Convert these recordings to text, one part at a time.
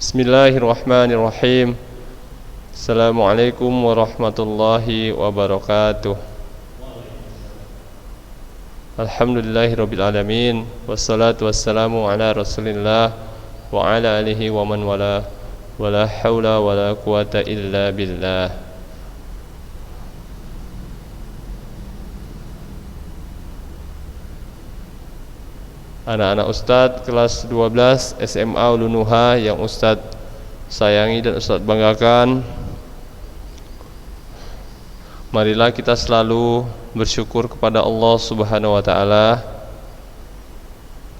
Bismillahirrahmanirrahim. Assalamualaikum warahmatullahi wabarakatuh. Alhamdulillahirabbil alamin. Wassalatu wassalamu ala Rasulillah wa ala alihi wa man wala. Wala haula wala quwata illa billah. Anak-anak Ustadz kelas 12 SMA Ulunuha yang Ustadz sayangi dan Ustadz banggakan, marilah kita selalu bersyukur kepada Allah Subhanahu wa ta'ala,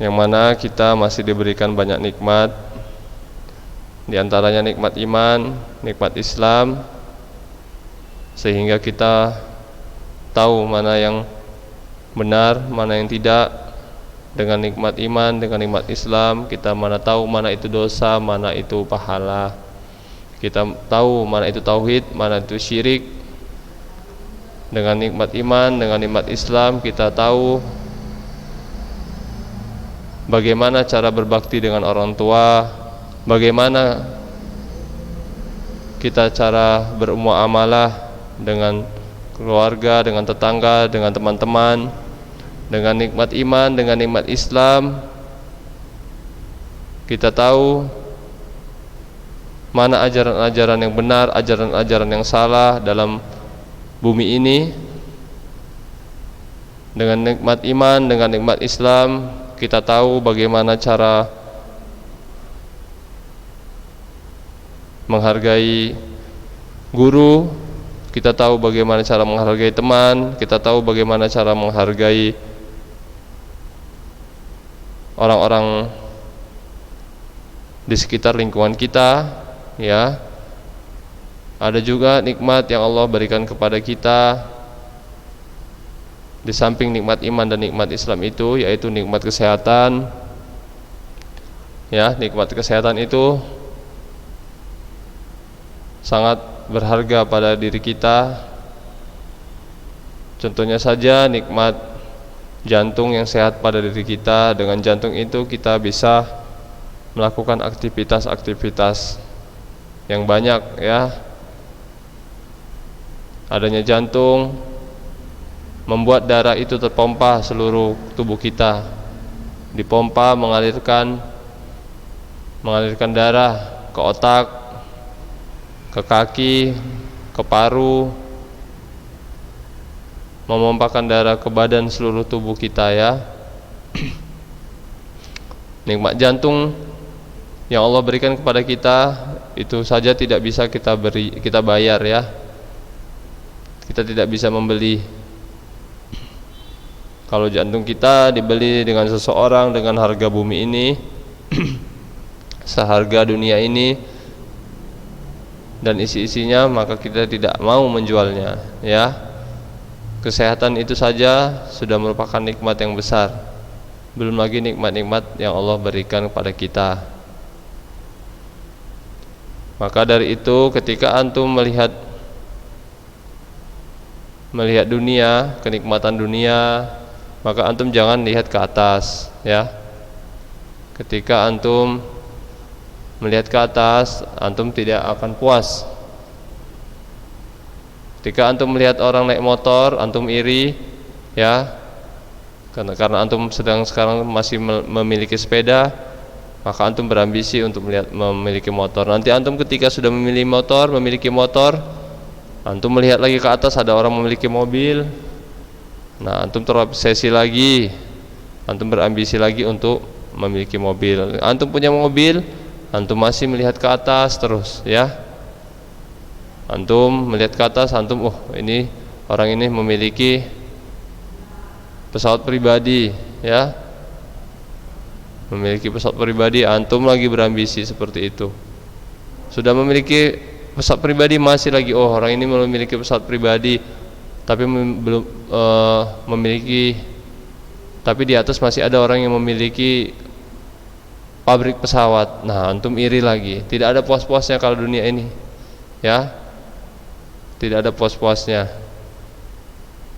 yang mana kita masih diberikan banyak nikmat, di antaranya nikmat iman, nikmat Islam, sehingga kita tahu mana yang benar, mana yang tidak. Dengan nikmat iman, dengan nikmat Islam, kita mana tahu mana itu dosa, mana itu pahala. Kita tahu mana itu tauhid, mana itu syirik. Dengan nikmat iman, dengan nikmat Islam, kita tahu bagaimana cara berbakti dengan orang tua, bagaimana kita cara bermuamalah dengan keluarga, dengan tetangga, dengan teman-teman. Dengan nikmat iman, dengan nikmat Islam, kita tahu mana ajaran-ajaran yang benar, ajaran-ajaran yang salah dalam bumi ini. Dengan nikmat iman, dengan nikmat Islam, kita tahu bagaimana cara menghargai guru, kita tahu bagaimana cara menghargai teman, kita tahu bagaimana cara menghargai orang-orang di sekitar lingkungan kita, ya. Ada juga nikmat yang Allah berikan kepada kita di samping nikmat iman dan nikmat Islam itu, yaitu nikmat kesehatan. Ya, nikmat kesehatan itu sangat berharga pada diri kita. Contohnya saja nikmat jantung yang sehat pada diri kita. Dengan jantung itu kita bisa melakukan aktivitas-aktivitas yang banyak, ya. Adanya jantung membuat darah itu terpompa seluruh tubuh kita. Dipompa mengalirkan darah ke otak, ke kaki, ke paru, memompakan darah ke badan seluruh tubuh kita, ya. Nikmat jantung yang Allah berikan kepada kita itu saja tidak bisa kita bayar, ya. Kita tidak bisa membeli. Kalau jantung kita dibeli dengan seseorang dengan harga bumi ini seharga dunia ini dan isi-isinya, maka kita tidak mau menjualnya, ya. Kesehatan itu saja sudah merupakan nikmat yang besar. Belum lagi nikmat-nikmat yang Allah berikan kepada kita. Maka dari itu ketika antum melihat dunia, kenikmatan dunia, maka antum jangan lihat ke atas, ya. Ketika antum melihat ke atas, antum tidak akan puas. Ketika antum melihat orang naik motor, antum iri, ya. Karena antum sekarang masih memiliki sepeda, maka antum berambisi untuk memiliki motor. Nanti antum ketika sudah memiliki motor, antum melihat lagi ke atas ada orang memiliki mobil. Nah, antum terobsesi lagi, antum berambisi lagi untuk memiliki mobil. Antum punya mobil, antum masih melihat ke atas terus, ya. Antum melihat ke atas, antum, ini orang ini memiliki pesawat pribadi, ya. Memiliki pesawat pribadi, antum lagi berambisi seperti itu. Sudah memiliki pesawat pribadi, masih lagi, orang ini memiliki pesawat pribadi, tapi belum memiliki, tapi di atas masih ada orang yang memiliki pabrik pesawat. Nah, antum iri lagi. Tidak ada puas-puasnya kalau dunia ini, ya. Tidak ada puas-puasnya.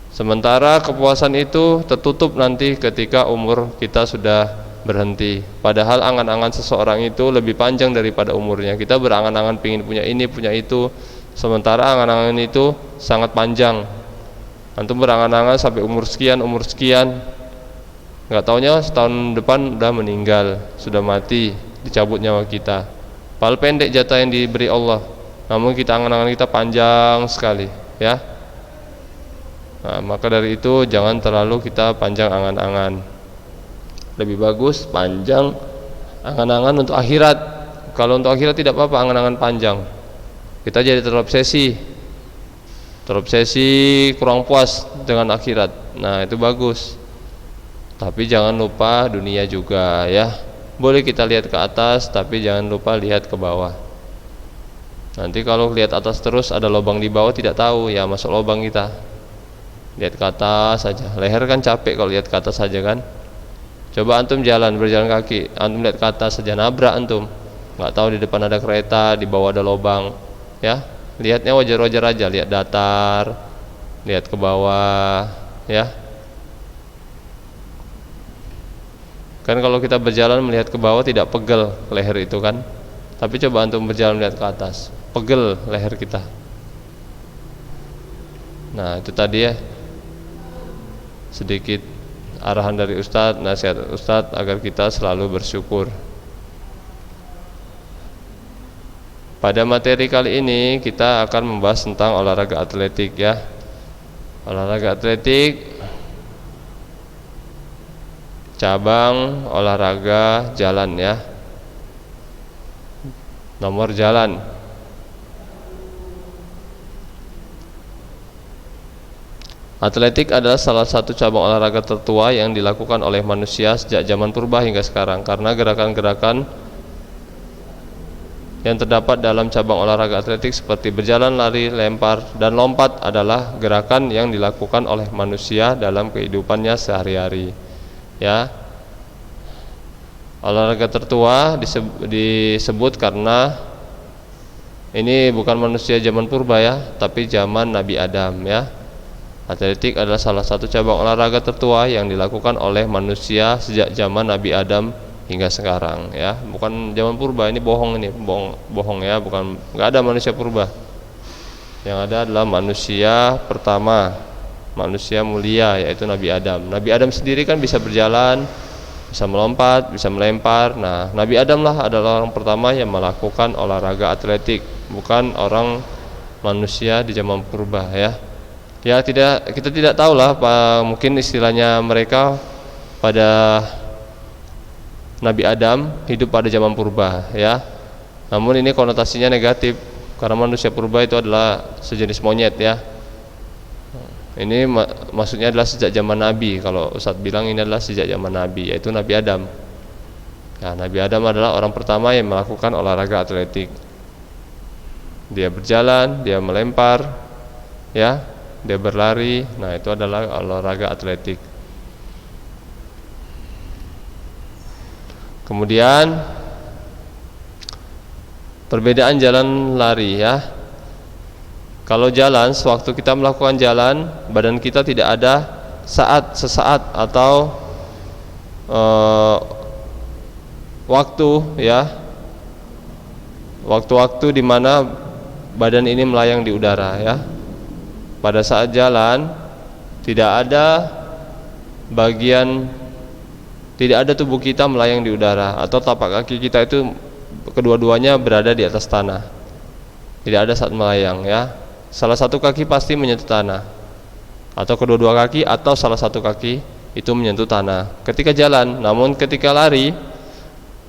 Sementara kepuasan itu tertutup nanti ketika umur kita sudah berhenti. Padahal angan-angan seseorang itu lebih panjang daripada umurnya. Kita berangan-angan pingin punya ini, punya itu, sementara angan-angan itu sangat panjang. Antum berangan-angan sampai umur sekian, nggak taunya setahun depan udah meninggal, sudah mati, dicabut nyawa kita. Padahal pendek jatah yang diberi Allah, namun kita angan-angan kita panjang sekali, ya. Nah, maka dari itu jangan terlalu kita panjang angan-angan. Lebih bagus panjang angan-angan untuk akhirat. Kalau untuk akhirat tidak apa-apa angan-angan panjang. Kita jadi terobsesi kurang puas dengan akhirat. Nah, itu bagus. Tapi jangan lupa dunia juga, ya. Boleh kita lihat ke atas, tapi jangan lupa lihat ke bawah. Nanti kalau lihat atas terus ada lubang di bawah, tidak tahu, ya masuk lubang kita. Lihat ke atas saja. Leher kan capek kalau lihat ke atas saja kan. Coba antum berjalan kaki, antum lihat ke atas saja, nabrak antum. Nggak tahu di depan ada kereta, di bawah ada lubang, ya. Lihatnya wajar-wajar aja, lihat datar, lihat ke bawah, ya. Kan kalau kita berjalan melihat ke bawah tidak pegel leher itu kan. Tapi coba antum berjalan melihat ke atas, pegel leher kita. Nah, itu tadi ya sedikit arahan dari Ustadz, nasihat Ustadz agar kita selalu bersyukur. Pada materi kali ini kita akan membahas tentang olahraga atletik, ya. Olahraga atletik cabang olahraga jalan, ya. Nomor jalan. Atletik adalah salah satu cabang olahraga tertua yang dilakukan oleh manusia sejak zaman purba hingga sekarang, karena gerakan-gerakan yang terdapat dalam cabang olahraga atletik seperti berjalan, lari, lempar, dan lompat adalah gerakan yang dilakukan oleh manusia dalam kehidupannya sehari-hari, ya. Olahraga tertua disebut karena ini bukan manusia zaman purba, ya, tapi zaman Nabi Adam, ya. Atletik adalah salah satu cabang olahraga tertua yang dilakukan oleh manusia sejak zaman Nabi Adam hingga sekarang, ya. Bukan zaman purba, ini bohong, ya, bukan, nggak ada manusia purba. Yang ada adalah manusia pertama, manusia mulia, yaitu Nabi Adam. Nabi Adam sendiri kan bisa berjalan, bisa melompat, bisa melempar. Nah, Nabi Adam lah adalah orang pertama yang melakukan olahraga atletik, bukan orang manusia di zaman purba, ya. Ya, kita tidak tahu lah, mungkin istilahnya mereka pada Nabi Adam hidup pada zaman purba, ya. Namun ini konotasinya negatif karena manusia purba itu adalah sejenis monyet, ya. Ini maksudnya adalah sejak zaman Nabi. Kalau Ustadz bilang ini adalah sejak zaman Nabi, yaitu Nabi Adam. Nah, Nabi Adam adalah orang pertama yang melakukan olahraga atletik. Dia berjalan, dia melempar, ya, dia berlari. Nah, itu adalah olahraga atletik. Kemudian perbedaan jalan lari, ya. Kalau jalan, sewaktu kita melakukan jalan, badan kita tidak ada sesaat atau waktu, ya, waktu-waktu di mana badan ini melayang di udara, ya. Pada saat jalan tidak ada tubuh kita melayang di udara, atau tapak kaki kita itu kedua-duanya berada di atas tanah. Tidak ada saat melayang, ya. Salah satu kaki pasti menyentuh tanah, atau kedua-dua kaki, atau salah satu kaki itu menyentuh tanah ketika jalan. Namun ketika lari,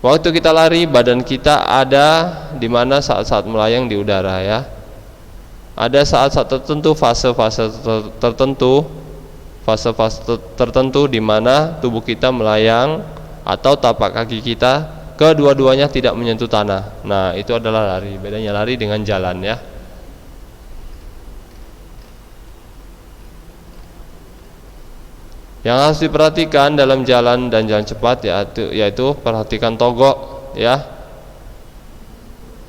waktu kita lari badan kita ada di mana saat-saat melayang di udara, ya. Ada saat-saat tertentu, fase-fase tertentu di mana tubuh kita melayang atau tapak kaki kita kedua-duanya tidak menyentuh tanah. Nah, itu adalah lari. Bedanya lari dengan jalan, ya. Yang harus diperhatikan dalam jalan dan jalan cepat yaitu perhatikan togok, ya.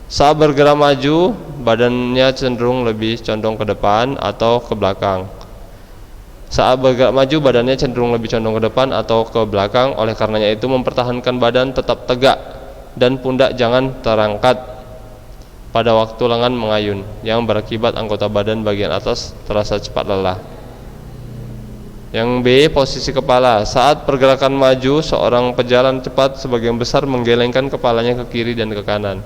Saat bergerak maju, badannya cenderung lebih condong ke depan atau ke belakang. Saat bergerak maju, badannya cenderung lebih condong ke depan atau ke belakang. Oleh karenanya itu, mempertahankan badan tetap tegak dan pundak jangan terangkat pada waktu lengan mengayun, yang berakibat anggota badan bagian atas terasa cepat lelah. Yang B, posisi kepala. Saat pergerakan maju, seorang pejalan cepat sebagian besar menggelengkan kepalanya ke kiri dan ke kanan.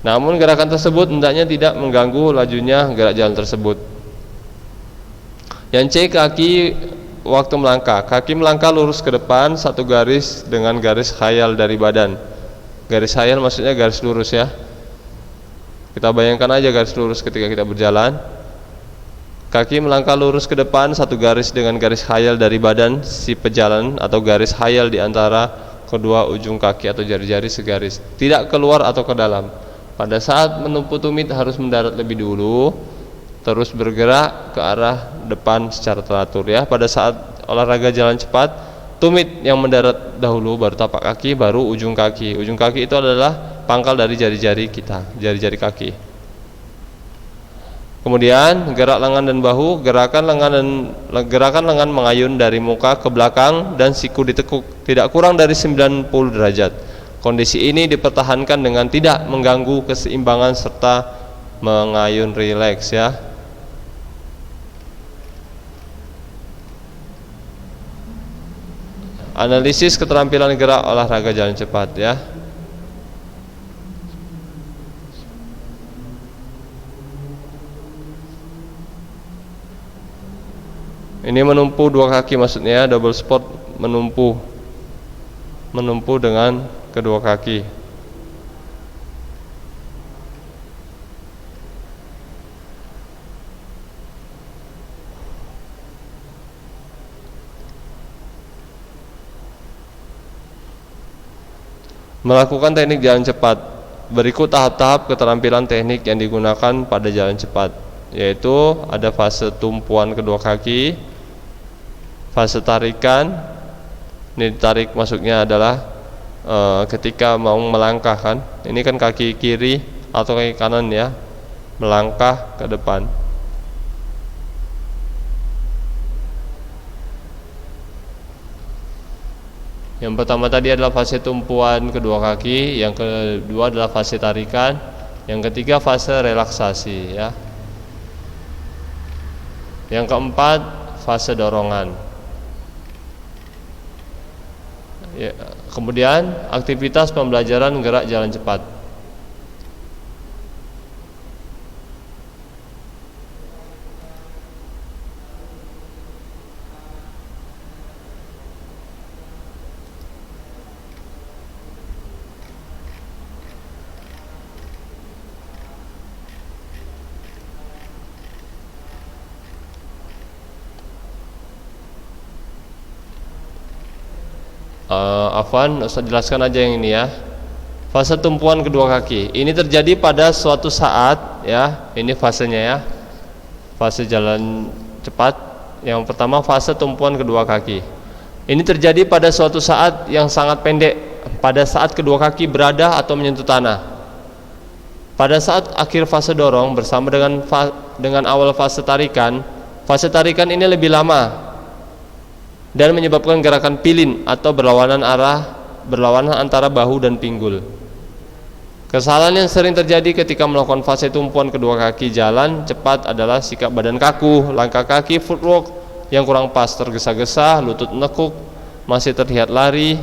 Namun gerakan tersebut hendaknya tidak mengganggu lajunya gerak jalan tersebut. Yang C, kaki waktu melangkah. Kaki melangkah lurus ke depan satu garis dengan garis khayal dari badan. Garis khayal maksudnya garis lurus ya. Kita bayangkan aja garis lurus ketika kita berjalan. Kaki melangkah lurus ke depan satu garis dengan garis khayal dari badan si pejalan, atau garis khayal di antara kedua ujung kaki atau jari-jari segaris, tidak keluar atau ke dalam. Pada saat menempuh tumit harus mendarat lebih dulu, terus bergerak ke arah depan secara teratur ya. Pada saat olahraga jalan cepat, tumit yang mendarat dahulu, baru tapak kaki, baru ujung kaki. Ujung kaki itu adalah pangkal dari jari-jari kita, jari-jari kaki. Kemudian gerak lengan dan bahu. Gerakan lengan mengayun dari muka ke belakang dan siku ditekuk tidak kurang dari 90 derajat. Kondisi ini dipertahankan dengan tidak mengganggu keseimbangan serta mengayun rileks ya. Analisis keterampilan gerak olahraga jalan cepat ya. Ini menumpu dua kaki, maksudnya double sport, menumpu dengan kedua kaki. Melakukan teknik jalan cepat. Berikut tahap-tahap keterampilan teknik yang digunakan pada jalan cepat, yaitu ada fase tumpuan kedua kaki, fase tarikan. Ini tarik masuknya adalah ketika mau melangkah kan, ini kan kaki kiri atau kaki kanan ya, melangkah ke depan. Yang pertama tadi adalah fase tumpuan kedua kaki, yang kedua adalah fase tarikan, yang ketiga fase relaksasi ya. Yang keempat fase dorongan. Ya, kemudian aktivitas pembelajaran gerak jalan cepat. Ustaz jelaskan aja yang ini ya. Fase tumpuan kedua kaki. Ini terjadi pada suatu saat ya. Ini fasenya ya. Fase jalan cepat. Yang pertama fase tumpuan kedua kaki. Ini terjadi pada suatu saat yang sangat pendek, pada saat kedua kaki berada atau menyentuh tanah. Pada saat akhir fase dorong bersama dengan awal fase tarikan ini lebih lama dan menyebabkan gerakan pilin atau berlawanan antara bahu dan pinggul. Kesalahan yang sering terjadi ketika melakukan fase tumpuan kedua kaki jalan cepat adalah sikap badan kaku, langkah kaki footwork yang kurang pas, tergesa-gesa, lutut menekuk, masih terlihat lari,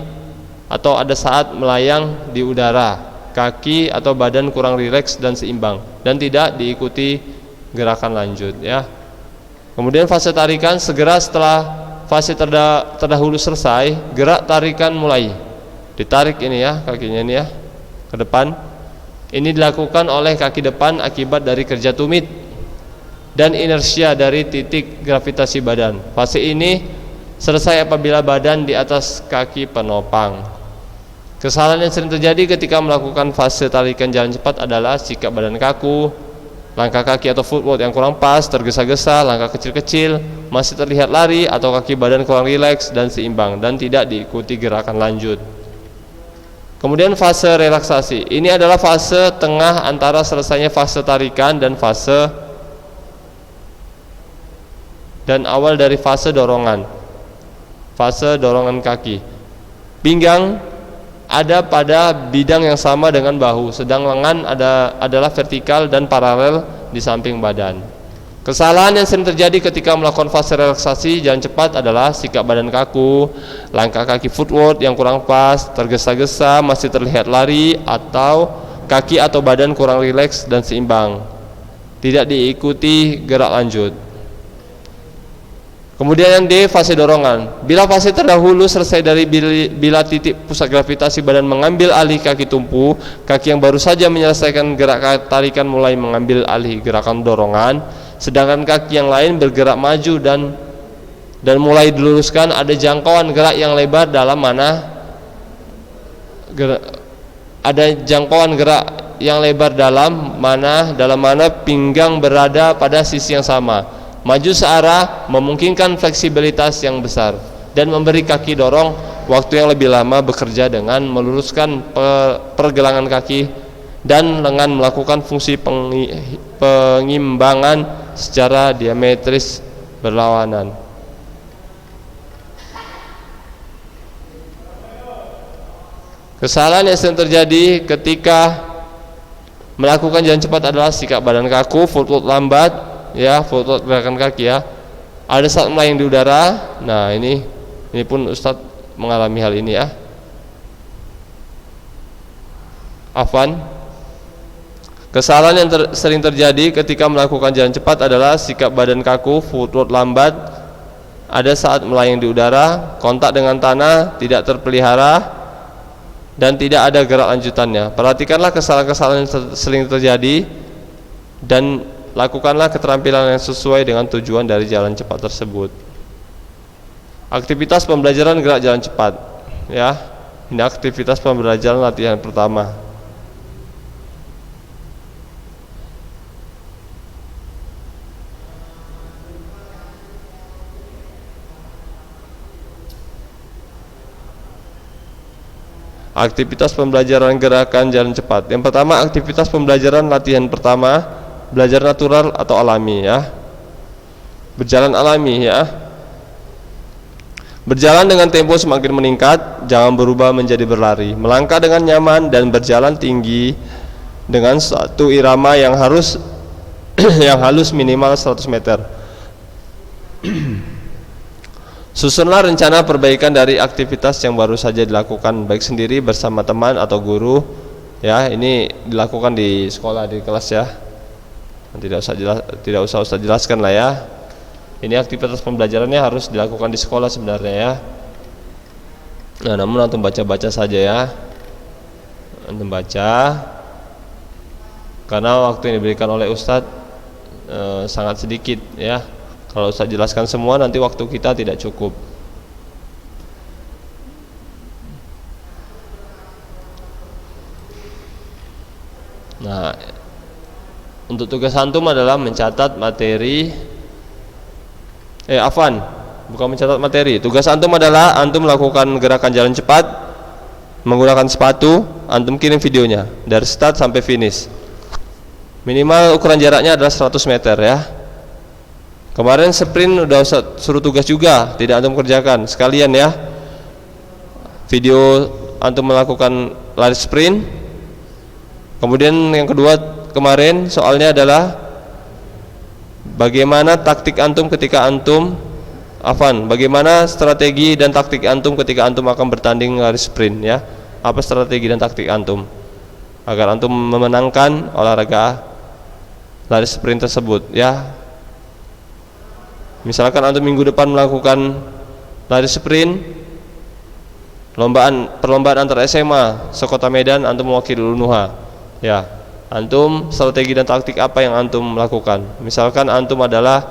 atau ada saat melayang di udara, kaki atau badan kurang rileks dan seimbang dan tidak diikuti gerakan lanjut ya. Kemudian fase tarikan, segera setelah fase terdahulu selesai, gerak tarikan mulai. Ditarik ini ya, kakinya ini ya ke depan. Ini dilakukan oleh kaki depan akibat dari kerja tumit dan inersia dari titik gravitasi badan. Fase ini selesai apabila badan di atas kaki penopang. Kesalahan yang sering terjadi ketika melakukan fase tarikan jalan cepat adalah sikap badan kaku, langkah kaki atau footwork yang kurang pas, tergesa-gesa, langkah kecil-kecil, masih terlihat lari, atau kaki badan kurang rileks dan seimbang dan tidak diikuti gerakan lanjut. Kemudian fase relaksasi. Ini adalah fase tengah antara selesainya fase tarikan dan fase dan awal dari fase dorongan kaki. Pinggang ada pada bidang yang sama dengan bahu, sedang lengan adalah vertikal dan paralel di samping badan. Kesalahan yang sering terjadi ketika melakukan fase relaksasi jalan cepat adalah sikap badan kaku, langkah kaki footwork yang kurang pas, tergesa-gesa, masih terlihat lari, atau kaki atau badan kurang rileks dan seimbang, tidak diikuti gerak lanjut. Kemudian yang D, fase dorongan. Bila fase terdahulu selesai dari bila titik pusat gravitasi badan mengambil alih kaki tumpu, kaki yang baru saja menyelesaikan gerak tarikan mulai mengambil alih gerakan dorongan, sedangkan kaki yang lain bergerak maju dan mulai diluruskan. Ada jangkauan gerak yang lebar dalam mana pinggang berada pada sisi yang sama. Maju searah memungkinkan fleksibilitas yang besar dan memberi kaki dorong waktu yang lebih lama bekerja dengan meluruskan pergelangan kaki dan lengan melakukan fungsi pengimbangan secara diametris berlawanan. Kesalahan yang sering terjadi ketika melakukan jalan cepat adalah sikap badan kaku, footwork lambat, ya, footwork gerakan kaki ya. Ada saat melayang di udara. Nah, ini pun Ustadz mengalami hal ini ya. Afwan. Kesalahan yang sering terjadi ketika melakukan jalan cepat adalah sikap badan kaku, footwork lambat, ada saat melayang di udara, kontak dengan tanah tidak terpelihara, dan tidak ada gerak lanjutannya. Perhatikanlah kesalahan-kesalahan yang sering terjadi dan lakukanlah keterampilan yang sesuai dengan tujuan dari jalan cepat tersebut. Aktivitas pembelajaran gerak jalan cepat, ya. Ini aktivitas pembelajaran latihan pertama. Aktivitas pembelajaran gerakan jalan cepat. Yang pertama, aktivitas pembelajaran latihan pertama, belajar natural atau alami ya. Berjalan alami ya. Berjalan dengan tempo semakin meningkat, jangan berubah menjadi berlari. Melangkah dengan nyaman dan berjalan tinggi dengan satu irama yang halus minimal 100 meter. Susunlah rencana perbaikan dari aktivitas yang baru saja dilakukan, baik sendiri, bersama teman atau guru ya. Ini dilakukan di sekolah, di kelas ya. Tidak usah Ustaz jelaskan lah ya. Ini aktivitas pembelajarannya harus dilakukan di sekolah sebenarnya ya. Nah, namun antum baca-baca saja ya. Antum baca, karena waktu yang diberikan oleh Ustaz sangat sedikit ya. Kalau Ustaz jelaskan semua nanti waktu kita tidak cukup. Nah, untuk tugas antum adalah mencatat materi. Bukan mencatat materi. Tugas antum adalah antum melakukan gerakan jalan cepat menggunakan sepatu. Antum kirim videonya dari start sampai finish. Minimal ukuran jaraknya adalah 100 meter ya. Kemarin sprint udah suruh tugas juga, tidak antum kerjakan sekalian ya. Video antum melakukan lari sprint. Kemudian yang kedua kemarin soalnya adalah bagaimana taktik antum ketika bagaimana strategi dan taktik antum ketika antum akan bertanding lari sprint ya. Apa strategi dan taktik antum agar antum memenangkan olahraga lari sprint tersebut ya. Misalkan antum minggu depan melakukan lari sprint, perlombaan antar SMA sekota Medan, antum mewakili Ulunuha ya. Antum strategi dan taktik apa yang antum lakukan? Misalkan antum adalah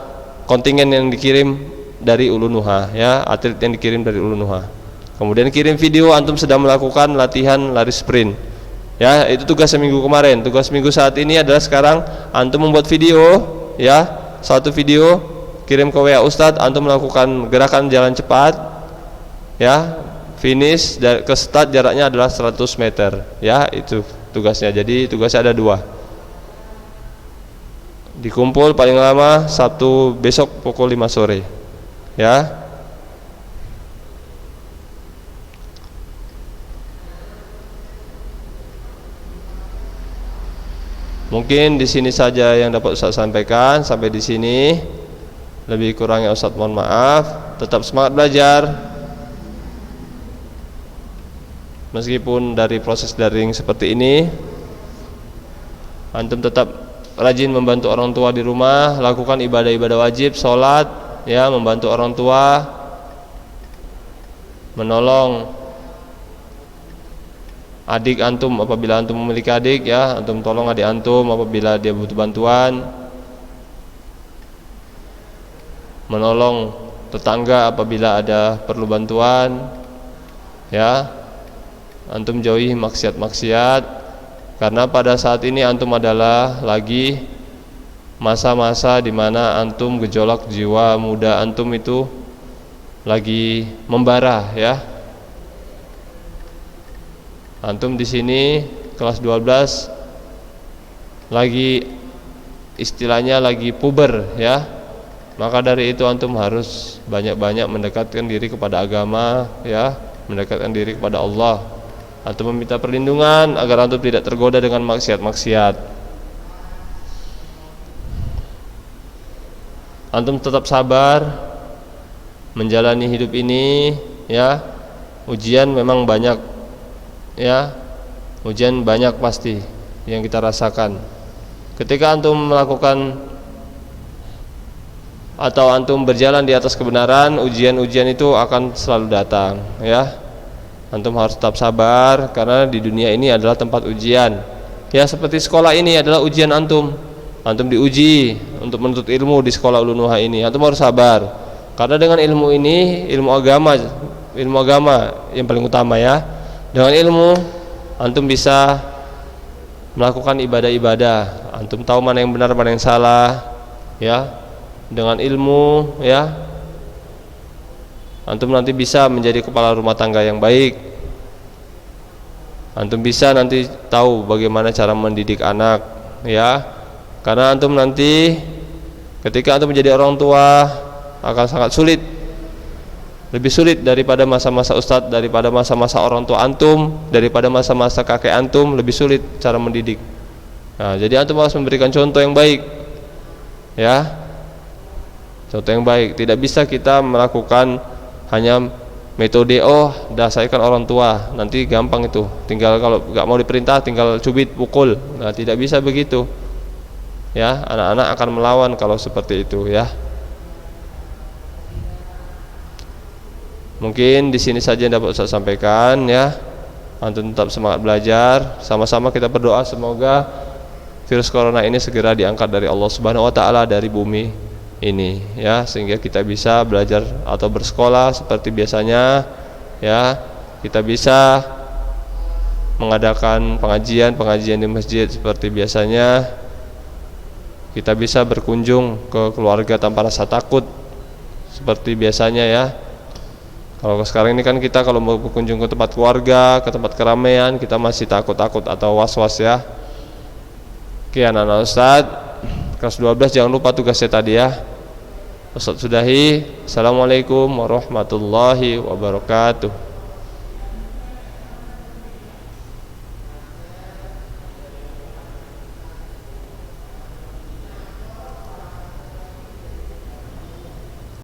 kontingen yang dikirim dari Ulunuha ya, atlet yang dikirim dari Ulunuha. Kemudian kirim video antum sedang melakukan latihan lari sprint ya. Itu tugas seminggu kemarin. Tugas minggu saat ini adalah sekarang antum membuat video ya, satu video, kirim ke WA Ustadz, antum melakukan gerakan jalan cepat ya, finish ke start jaraknya adalah 100 meter ya. Itu tugasnya. Jadi tugasnya ada 2. Dikumpul paling lama Sabtu besok pukul 5 sore. Ya. Mungkin di sini saja yang dapat Ustaz sampaikan. Sampai di sini. Lebih kurangnya Ustaz mohon maaf. Tetap semangat belajar. Meskipun dari proses daring seperti ini, antum tetap rajin membantu orang tua di rumah, lakukan ibadah-ibadah wajib, sholat, ya, membantu orang tua, menolong adik antum apabila antum memiliki adik, ya, antum tolong adik antum apabila dia butuh bantuan, menolong tetangga apabila ada perlu bantuan, ya, antum jauhi maksiat-maksiat. Karena pada saat ini antum adalah lagi masa-masa di mana antum gejolak jiwa muda antum itu lagi membara, ya. Antum di sini kelas 12 lagi istilahnya lagi puber, ya. Maka dari itu antum harus banyak-banyak mendekatkan diri kepada agama, ya, mendekatkan diri kepada Allah. Antum meminta perlindungan agar antum tidak tergoda dengan maksiat-maksiat. Antum tetap sabar menjalani hidup ini, ya. Ujian memang banyak, ya. Ujian banyak pasti yang kita rasakan. Ketika antum melakukan atau antum berjalan di atas kebenaran, ujian-ujian itu akan selalu datang, ya. Antum harus tetap sabar karena di dunia ini adalah tempat ujian. Ya, seperti sekolah ini adalah ujian antum. Antum diuji untuk menuntut ilmu di sekolah Ulun Nuha ini. Antum harus sabar. Karena dengan ilmu ini, ilmu agama yang paling utama, ya. Dengan ilmu antum bisa melakukan ibadah-ibadah. Antum tahu mana yang benar, mana yang salah, ya. Dengan ilmu, ya, antum nanti bisa menjadi kepala rumah tangga yang baik. Antum bisa nanti tahu bagaimana cara mendidik anak, ya. Karena antum nanti ketika antum menjadi orang tua akan sangat sulit. Lebih sulit daripada masa-masa ustadz, daripada masa-masa orang tua antum, daripada masa-masa kakek antum, lebih sulit cara mendidik. Nah, jadi antum harus memberikan contoh yang baik, ya. Contoh yang baik. Tidak bisa kita melakukan hanya metode dasarkan orang tua, nanti gampang itu, tinggal kalau nggak mau diperintah tinggal cubit pukul. Nah, tidak bisa begitu, ya. Anak-anak akan melawan kalau seperti itu, ya. Mungkin di sini saja yang dapat saya sampaikan, ya. Antum tetap semangat belajar, sama-sama kita berdoa semoga virus corona ini segera diangkat dari Allah Subhanahu wa taala dari bumi ini, ya, sehingga kita bisa belajar atau bersekolah seperti biasanya, ya. Kita bisa mengadakan pengajian di masjid seperti biasanya. Kita bisa berkunjung ke keluarga tanpa rasa takut seperti biasanya, ya. Kalau sekarang ini kan kita kalau mau berkunjung ke tempat keluarga, ke tempat keramaian, kita masih takut-takut atau was-was, ya. Oke, anak-anak Ustaz kelas 12 jangan lupa tugasnya tadi, ya. Ustaz sudahi. Assalamualaikum warahmatullahi wabarakatuh.